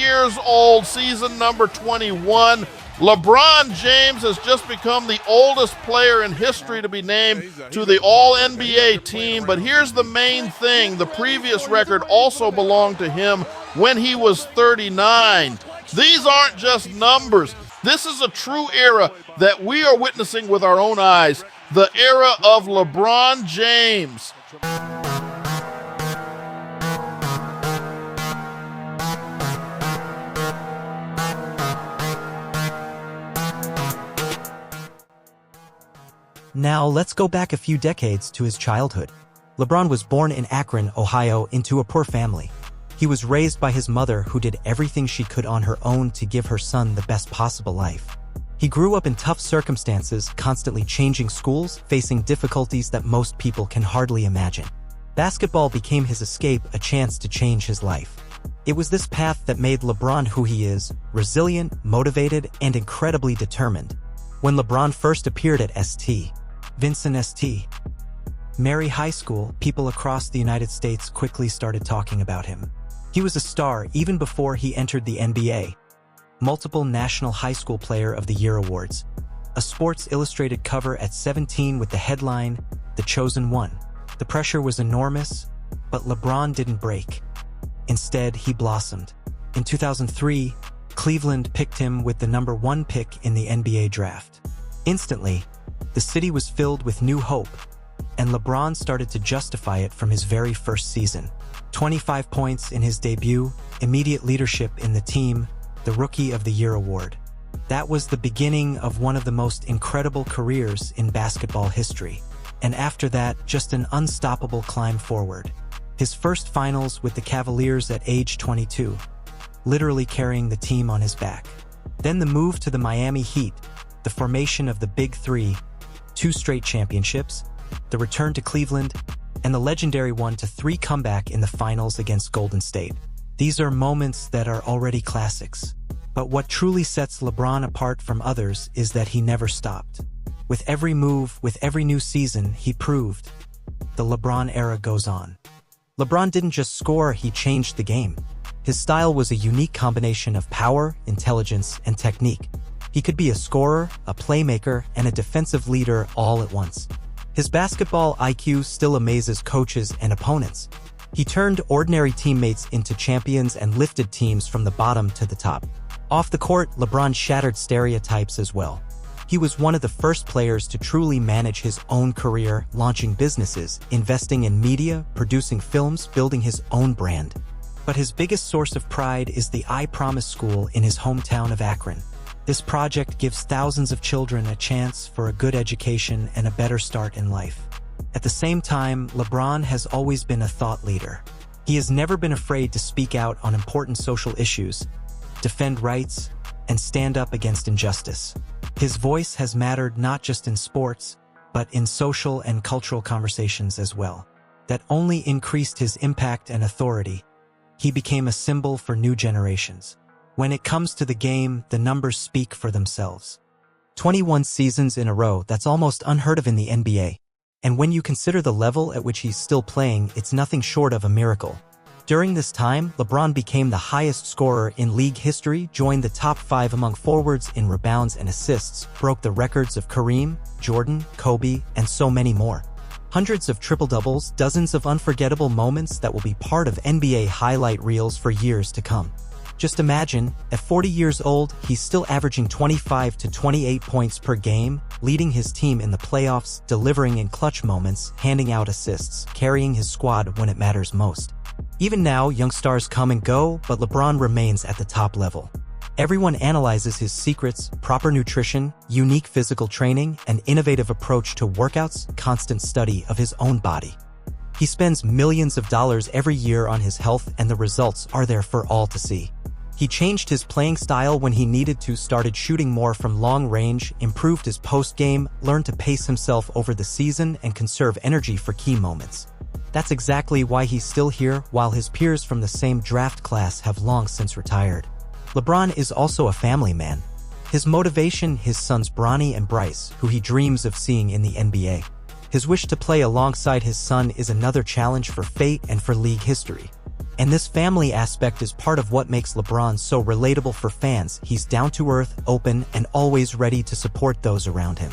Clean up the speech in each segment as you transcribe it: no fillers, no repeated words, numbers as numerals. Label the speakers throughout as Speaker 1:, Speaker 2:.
Speaker 1: years old, season number 21. LeBron James has just become the oldest player in history to be named to the All-NBA team. But here's the main thing. The previous record also belonged to him when he was 39. These aren't just numbers. This is a true era that we are witnessing with our own eyes. The era of LeBron James.
Speaker 2: Now, let's go back a few decades to his childhood. LeBron was born in Akron, Ohio, into a poor family. He was raised by his mother, who did everything she could on her own to give her son the best possible life. He grew up in tough circumstances, constantly changing schools, facing difficulties that most people can hardly imagine. Basketball became his escape, a chance to change his life. It was this path that made LeBron who he is, resilient, motivated, and incredibly determined. When LeBron first appeared at Vincent St. Mary High School, people across the United States quickly started talking about him. He was a star even before he entered the NBA. Multiple National High School Player of the Year awards. A Sports Illustrated cover at 17 with the headline, "The Chosen One." The pressure was enormous, but LeBron didn't break. Instead, he blossomed. In 2003, Cleveland picked him with the #1 pick in the NBA draft. Instantly, the city was filled with new hope, and LeBron started to justify it from his very first season. 25 points in his debut, immediate leadership in the team, the Rookie of the Year award. That was the beginning of one of the most incredible careers in basketball history. And after that, just an unstoppable climb forward. His first finals with the Cavaliers at age 22, literally carrying the team on his back. Then the move to the Miami Heat, the formation of the Big Three, 2 straight championships, the return to Cleveland, and the legendary 1-3 comeback in the finals against Golden State. These are moments that are already classics. But what truly sets LeBron apart from others is that he never stopped. With every move, with every new season, he proved the LeBron era goes on. LeBron didn't just score, he changed the game. His style was a unique combination of power, intelligence, and technique. He could be a scorer, a playmaker, and a defensive leader all at once. His basketball IQ still amazes coaches and opponents. He turned ordinary teammates into champions and lifted teams from the bottom to the top. Off the court, LeBron shattered stereotypes as well. He was one of the first players to truly manage his own career, launching businesses, investing in media, producing films, building his own brand. But his biggest source of pride is the I Promise School in his hometown of Akron. This project gives thousands of children a chance for a good education and a better start in life. At the same time, LeBron has always been a thought leader. He has never been afraid to speak out on important social issues, defend rights, and stand up against injustice. His voice has mattered not just in sports, but in social and cultural conversations as well. That only increased his impact and authority. He became a symbol for new generations. When it comes to the game, the numbers speak for themselves. 21 seasons in a row, that's almost unheard of in the NBA. And when you consider the level at which he's still playing, it's nothing short of a miracle. During this time, LeBron became the highest scorer in league history, joined the top 5 among forwards in rebounds and assists, broke the records of Kareem, Jordan, Kobe, and so many more. Hundreds of triple-doubles, dozens of unforgettable moments that will be part of NBA highlight reels for years to come. Just imagine, at 40 years old, he's still averaging 25 to 28 points per game, leading his team in the playoffs, delivering in clutch moments, handing out assists, carrying his squad when it matters most. Even now, young stars come and go, but LeBron remains at the top level. Everyone analyzes his secrets: proper nutrition, unique physical training, an innovative approach to workouts, constant study of his own body. He spends millions of dollars every year on his health, and the results are there for all to see. He changed his playing style when he needed to, started shooting more from long range, improved his post-game, learned to pace himself over the season, and conserve energy for key moments. That's exactly why he's still here, while his peers from the same draft class have long since retired. LeBron is also a family man. His motivation, his sons Bronny and Bryce, who he dreams of seeing in the NBA. His wish to play alongside his son is another challenge for fate and for league history. And this family aspect is part of what makes LeBron so relatable for fans. He's down-to-earth, open, and always ready to support those around him.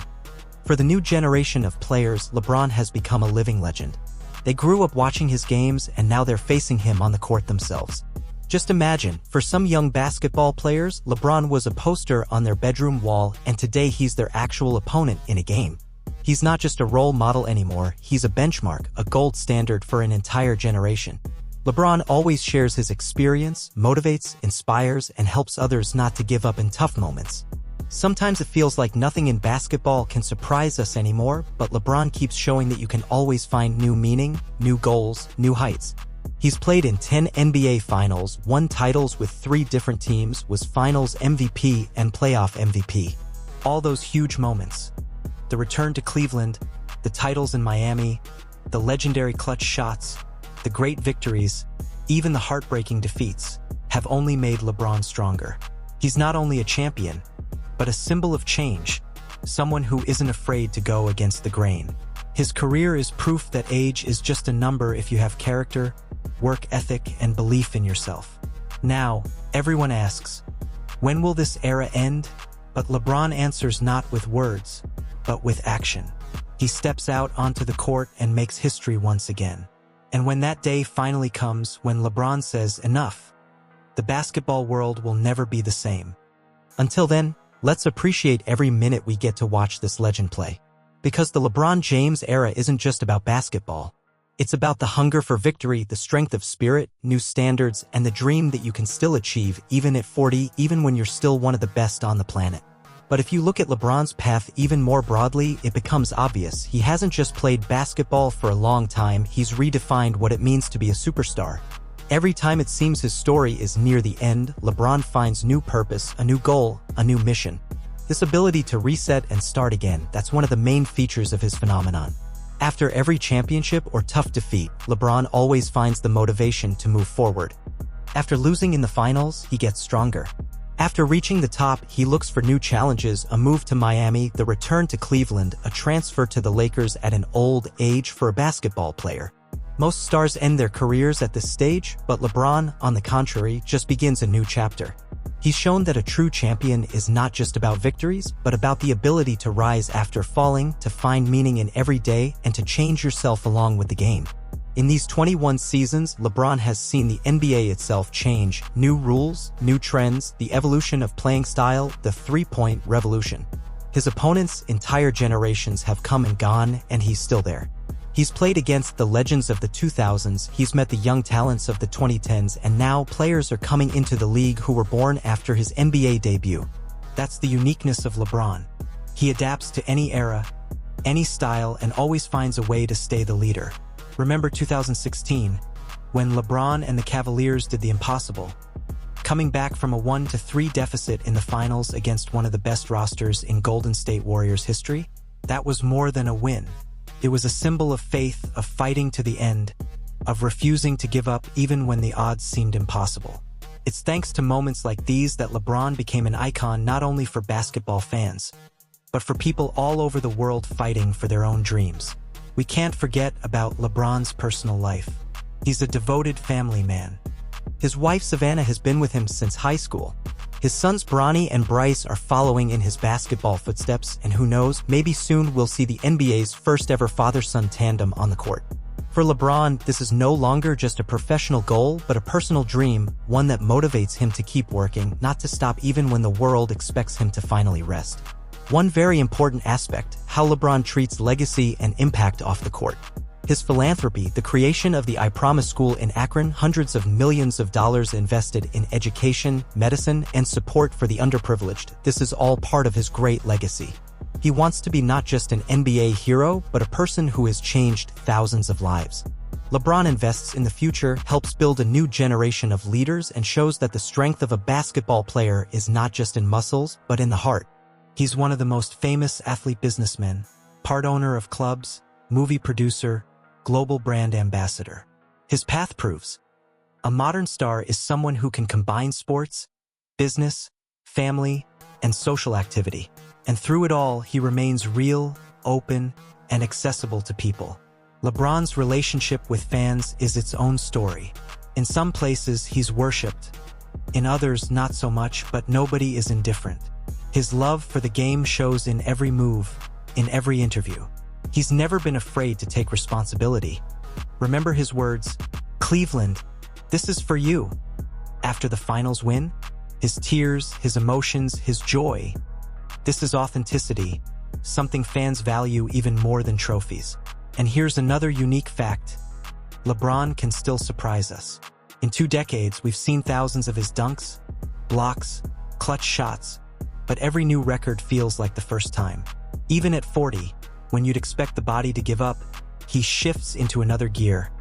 Speaker 2: For the new generation of players, LeBron has become a living legend. They grew up watching his games, and now they're facing him on the court themselves. Just imagine, for some young basketball players, LeBron was a poster on their bedroom wall, and today he's their actual opponent in a game. He's not just a role model anymore, he's a benchmark, a gold standard for an entire generation. LeBron always shares his experience, motivates, inspires, and helps others not to give up in tough moments. Sometimes it feels like nothing in basketball can surprise us anymore, but LeBron keeps showing that you can always find new meaning, new goals, new heights. He's played in 10 NBA Finals, won titles with 3 different teams, was Finals MVP and Playoff MVP. All those huge moments. The return to Cleveland, the titles in Miami, the legendary clutch shots, the great victories, even the heartbreaking defeats, have only made LeBron stronger. He's not only a champion, but a symbol of change, someone who isn't afraid to go against the grain. His career is proof that age is just a number if you have character, work ethic, and belief in yourself. Now, everyone asks, when will this era end? But LeBron answers not with words, but with action. He steps out onto the court and makes history once again. And when that day finally comes, when LeBron says enough, the basketball world will never be the same. Until then, let's appreciate every minute we get to watch this legend play. Because the LeBron James era isn't just about basketball. It's about the hunger for victory, the strength of spirit, new standards, and the dream that you can still achieve even at 40, even when you're still one of the best on the planet. But if you look at LeBron's path even more broadly, it becomes obvious. He hasn't just played basketball for a long time, he's redefined what it means to be a superstar. Every time it seems his story is near the end, LeBron finds new purpose, a new goal, a new mission. This ability to reset and start again, that's one of the main features of his phenomenon. After every championship or tough defeat, LeBron always finds the motivation to move forward. After losing in the finals, he gets stronger. After reaching the top, he looks for new challenges, a move to Miami, the return to Cleveland, a transfer to the Lakers at an old age for a basketball player. Most stars end their careers at this stage, but LeBron, on the contrary, just begins a new chapter. He's shown that a true champion is not just about victories, but about the ability to rise after falling, to find meaning in every day, and to change yourself along with the game. In these 21 seasons, LeBron has seen the NBA itself change. New rules, new trends, the evolution of playing style, the three-point revolution. His opponents, entire generations have come and gone, and he's still there. He's played against the legends of the 2000s, he's met the young talents of the 2010s, and now players are coming into the league who were born after his NBA debut. That's the uniqueness of LeBron. He adapts to any era, any style, and always finds a way to stay the leader. Remember 2016, when LeBron and the Cavaliers did the impossible, coming back from a 1-3 deficit in the finals against one of the best rosters in Golden State Warriors history? That was more than a win. It was a symbol of faith, of fighting to the end, of refusing to give up even when the odds seemed impossible. It's thanks to moments like these that LeBron became an icon not only for basketball fans, but for people all over the world fighting for their own dreams. We can't forget about LeBron's personal life. He's a devoted family man. His wife Savannah has been with him since high school. His sons Bronny and Bryce are following in his basketball footsteps, and who knows, maybe soon we'll see the NBA's first ever father-son tandem on the court. For LeBron, this is no longer just a professional goal, but a personal dream, one that motivates him to keep working, not to stop even when the world expects him to finally rest. One very important aspect, how LeBron treats legacy and impact off the court. His philanthropy, the creation of the I Promise School in Akron, hundreds of millions of dollars invested in education, medicine, and support for the underprivileged, this is all part of his great legacy. He wants to be not just an NBA hero, but a person who has changed thousands of lives. LeBron invests in the future, helps build a new generation of leaders, and shows that the strength of a basketball player is not just in muscles, but in the heart. He's one of the most famous athlete businessmen, part owner of clubs, movie producer, global brand ambassador. His path proves a modern star is someone who can combine sports, business, family, and social activity. And through it all, he remains real, open, and accessible to people. LeBron's relationship with fans is its own story. In some places, he's worshipped. In others, not so much, but nobody is indifferent. His love for the game shows in every move, in every interview. He's never been afraid to take responsibility. Remember his words, "Cleveland, this is for you." After the finals win, his tears, his emotions, his joy. This is authenticity, something fans value even more than trophies. And here's another unique fact. LeBron can still surprise us. In 2 decades, we've seen thousands of his dunks, blocks, clutch shots, but every new record feels like the first time. Even at 40, when you'd expect the body to give up, he shifts into another gear,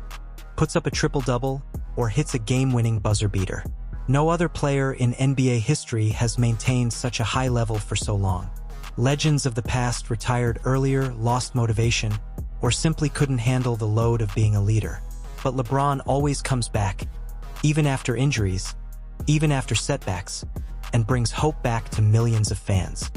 Speaker 2: puts up a triple-double, or hits a game-winning buzzer beater. No other player in NBA history has maintained such a high level for so long. Legends of the past retired earlier, lost motivation, or simply couldn't handle the load of being a leader. But LeBron always comes back, even after injuries, even after setbacks, and brings hope back to millions of fans.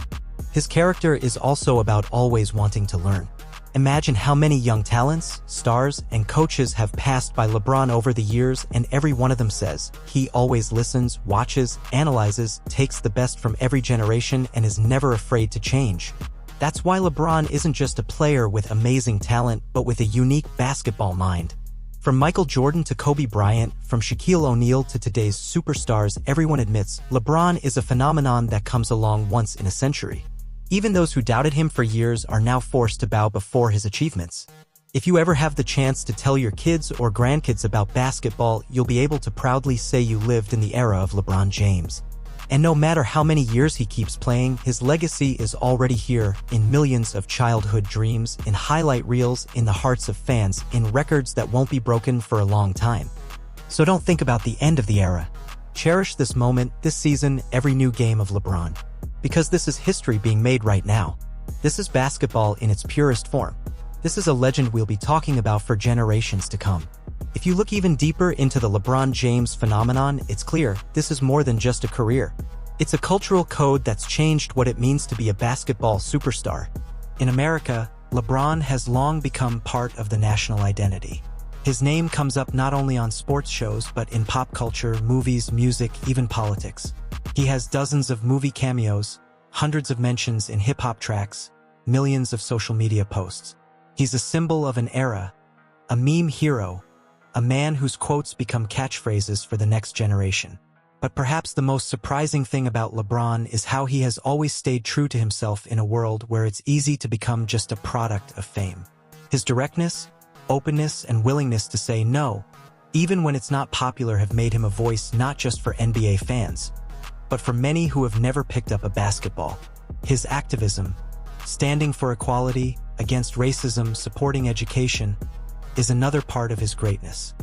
Speaker 2: His character is also about always wanting to learn. Imagine how many young talents, stars, and coaches have passed by LeBron over the years, and every one of them says he always listens, watches, analyzes, takes the best from every generation, and is never afraid to change. That's why LeBron isn't just a player with amazing talent, but with a unique basketball mind. From Michael Jordan to Kobe Bryant, from Shaquille O'Neal to today's superstars, everyone admits LeBron is a phenomenon that comes along once in a century. Even those who doubted him for years are now forced to bow before his achievements. If you ever have the chance to tell your kids or grandkids about basketball, you'll be able to proudly say you lived in the era of LeBron James. And no matter how many years he keeps playing, his legacy is already here, in millions of childhood dreams, in highlight reels, in the hearts of fans, in records that won't be broken for a long time. So don't think about the end of the era. Cherish this moment, this season, every new game of LeBron. Because this is history being made right now. This is basketball in its purest form. This is a legend we'll be talking about for generations to come. If you look even deeper into the LeBron James phenomenon, it's clear this is more than just a career. It's a cultural code that's changed what it means to be a basketball superstar. In America, LeBron has long become part of the national identity. His name comes up not only on sports shows, but in pop culture, movies, music, even politics. He has dozens of movie cameos, hundreds of mentions in hip-hop tracks, millions of social media posts. He's a symbol of an era, a meme hero, a man whose quotes become catchphrases for the next generation. But perhaps the most surprising thing about LeBron is how he has always stayed true to himself in a world where it's easy to become just a product of fame. His directness, openness, and willingness to say no, even when it's not popular, have made him a voice not just for NBA fans, but for many who have never picked up a basketball. His activism, standing for equality, against racism, supporting education, is another part of his greatness.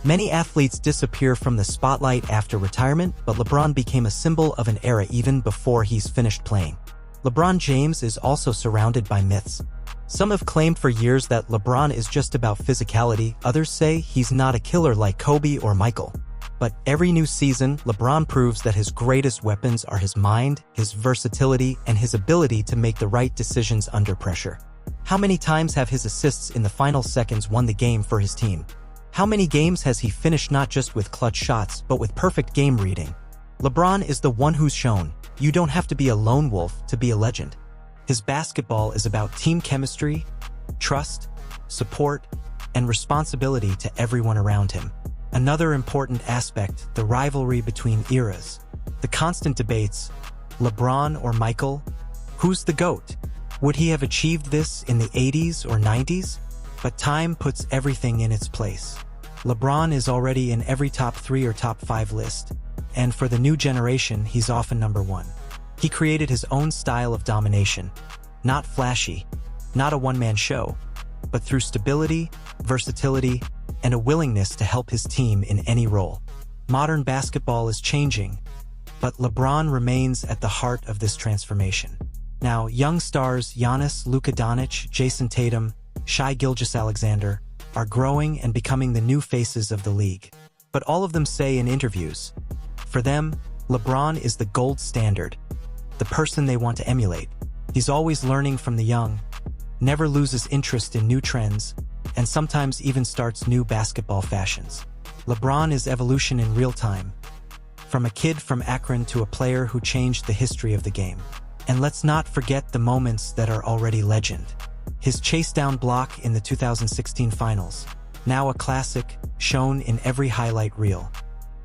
Speaker 2: Many athletes disappear from the spotlight after retirement, but LeBron became a symbol of an era even before he's finished playing. LeBron James is also surrounded by myths. Some have claimed for years that LeBron is just about physicality, others say he's not a killer like Kobe or Michael. But every new season, LeBron proves that his greatest weapons are his mind, his versatility, and his ability to make the right decisions under pressure. How many times have his assists in the final seconds won the game for his team? How many games has he finished not just with clutch shots, but with perfect game reading? LeBron is the one who's shown you don't have to be a lone wolf to be a legend. His basketball is about team chemistry, trust, support, and responsibility to everyone around him. Another important aspect, the rivalry between eras. The constant debates, LeBron or Michael? Who's the GOAT? Would he have achieved this in the 80s or 90s? But time puts everything in its place. LeBron is already in every top 3 or top 5 list, and for the new generation, he's often number 1. He created his own style of domination, not flashy, not a one-man show, but through stability, versatility, and a willingness to help his team in any role. Modern basketball is changing, but LeBron remains at the heart of this transformation. Now, young stars Giannis, Luka Doncic, Jason Tatum, Shai Gilgeous-Alexander are growing and becoming the new faces of the league. But all of them say in interviews, for them, LeBron is the gold standard, the person they want to emulate. He's always learning from the young, never loses interest in new trends, and sometimes even starts new basketball fashions. LeBron is evolution in real time. From a kid from Akron to a player who changed the history of the game. And let's not forget the moments that are already legend. His chase-down block in the 2016 finals, now a classic, shown in every highlight reel.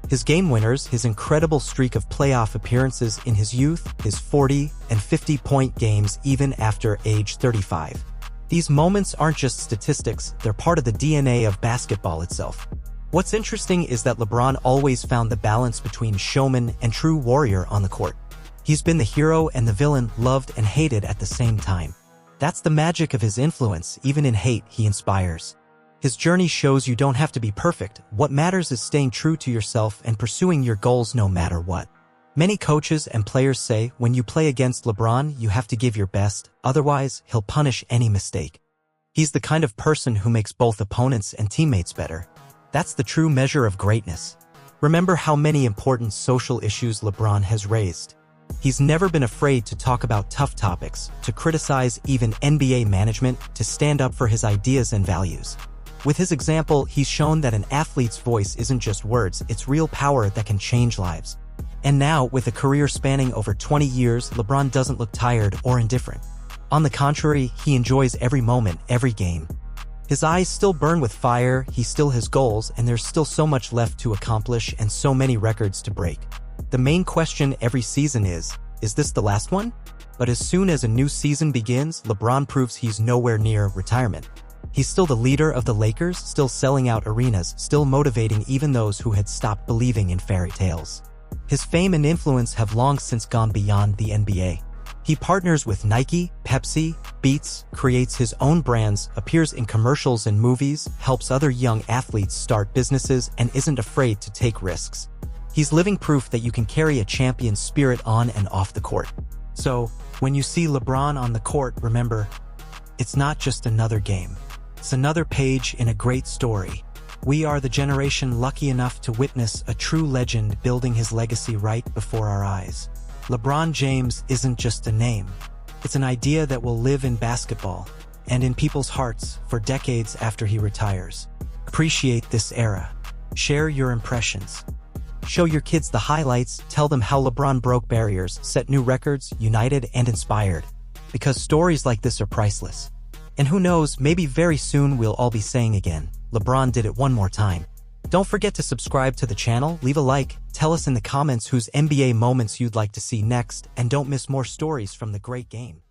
Speaker 2: His game winners, his incredible streak of playoff appearances in his youth, his 40 and 50-point games even after age 35. These moments aren't just statistics, they're part of the DNA of basketball itself. What's interesting is that LeBron always found the balance between showman and true warrior on the court. He's been the hero and the villain, loved and hated at the same time. That's the magic of his influence. Even in hate, he inspires. His journey shows you don't have to be perfect. What matters is staying true to yourself and pursuing your goals no matter what. Many coaches and players say when you play against LeBron, you have to give your best, otherwise he'll punish any mistake. He's the kind of person who makes both opponents and teammates better. That's the true measure of greatness. Remember how many important social issues LeBron has raised. He's never been afraid to talk about tough topics, to criticize even NBA management, to stand up for his ideas and values. With his example, he's shown that an athlete's voice isn't just words, it's real power that can change lives. And now, with a career spanning over 20 years, LeBron doesn't look tired or indifferent. On the contrary, he enjoys every moment, every game. His eyes still burn with fire, he still has goals, and there's still so much left to accomplish and so many records to break. The main question every season is this the last one? But as soon as a new season begins, LeBron proves he's nowhere near retirement. He's still the leader of the Lakers, still selling out arenas, still motivating even those who had stopped believing in fairy tales. His fame and influence have long since gone beyond the NBA. He partners with Nike, Pepsi, Beats, creates his own brands, appears in commercials and movies, helps other young athletes start businesses, and isn't afraid to take risks. He's living proof that you can carry a champion spirit on and off the court. So, when you see LeBron on the court, remember, it's not just another game. It's another page in a great story. We are the generation lucky enough to witness a true legend building his legacy right before our eyes. LeBron James isn't just a name. It's an idea that will live in basketball and in people's hearts for decades after he retires. Appreciate this era. Share your impressions. Show your kids the highlights, tell them how LeBron broke barriers, set new records, united and inspired. Because stories like this are priceless. And who knows, maybe very soon we'll all be saying again, LeBron did it one more time. Don't forget to subscribe to the channel, leave a like, tell us in the comments whose NBA moments you'd like to see next, and don't miss more stories from the great game.